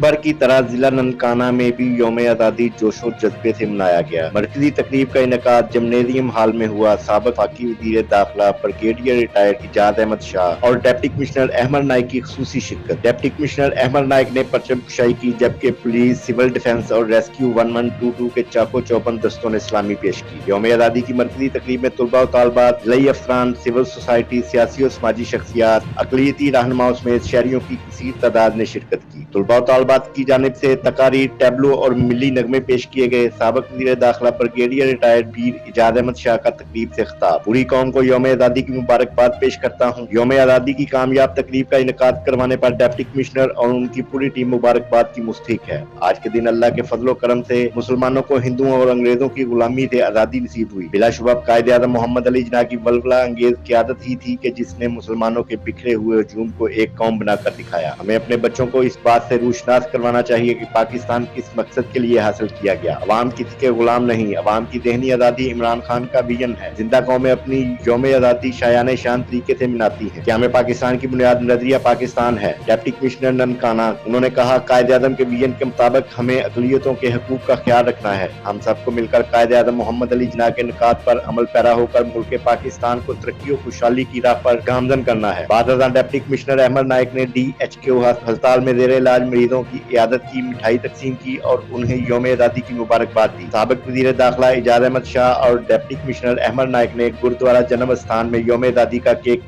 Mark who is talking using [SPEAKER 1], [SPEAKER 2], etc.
[SPEAKER 1] بھر کی طرح ضلع ننکانہ میں بھی یوم آزادی جوش و جذبے سے منایا گیا۔ مرکزی تقریب کا انعقاد جمنیزیم ہال میں ہوا۔ سابق وفاقی وزیر داخلہ بریگیڈیئر ریٹائرڈ ایجاد احمد شاہ اور ڈپٹی کمشنر احمد نائک کی خصوصی شرکت۔ ڈپٹی کمشنر احمد نائک نے پرچم کشائی کی، جبکہ پولیس، سول ڈیفنس اور ریسکیو 1122 کے چاقو چوبند دستوں نے سلامی پیش کی۔ یوم آزادی کی مرکزی تقریب میں طلباء و طالبات، ضلعی افسران، سول سوسائٹی، سیاسی اور سماجی شخصیات، اقلیتی رہنماؤں سمیت شہریوں کی کثیر تعداد نے شرکت کی۔ طلباء و طالبات کی جانب سے تقاریر، ٹیبلو اور ملی نغمے پیش کیے گئے۔ سابق وزیر داخلہ بریگیڈیئر ریٹائرڈ پیر ایجاد احمد شاہ کا تقریب سے خطاب۔ پوری قوم کو یوم آزادی کی مبارکباد پیش کرتا ہوں۔ یوم آزادی کی کامیاب تقریب کا انعقاد کروانے پر ڈپٹی کمشنر اور ان کی پوری ٹیم مبارکباد کی مستحق ہے۔ آج کے دن اللہ کے فضل و کرم سے مسلمانوں کو ہندوؤں اور انگریزوں کی غلامی سے آزادی نصیب ہوئی۔ بلا شبہ قائد اعظم محمد علی جناح کی ولولہ انگیز قیادت ہی تھی کہ جس نے مسلمانوں کے بکھرے ہوئے ہجوم کو ایک قوم بنا کر دکھایا۔ ہمیں اپنے بچوں کو اس بات سے روشناس کروانا چاہیے کہ پاکستان کس مقصد کے لیے حاصل کیا گیا۔ عوام کسی کے غلام نہیں، عوام کی ذہنی آزادی عمران خان کا ویژن ہے۔ زندہ قومیں اپنی یوم آزادی شایان شان طریقے سے مناتی ہیں۔ قیام پاکستان کی بنیاد نظریہ پاکستان ہے۔ ڈپٹی کمشنر ننکانہ، انہوں نے کہا، قائد اعظم کے ویژن کے مطابق ہمیں اقلیتوں کے حقوق کا خیال رکھنا ہے۔ ہم سب کو مل کر قائد اعظم محمد علی جناح کے نکات پر عمل پیرا ہو کر ملک پاکستان کو ترقی و خوشحالی کی راہ پر گامزن کرنا ہے۔ بعد ازاں ڈپٹی کمشنر احمد نائک نے DHQ ہسپتال میں زیر علاج مریضوں کی عیادت کی، مٹھائی تقسیم کی اور انہیں یوم آزادی کی مبارکباد دی۔ سابق وزیر داخلہ ایجاد احمد شاہ اور ڈپٹی کمشنر احمد نائک نے گرودوارہ جنم استھان میں یوم آزادی کا کیک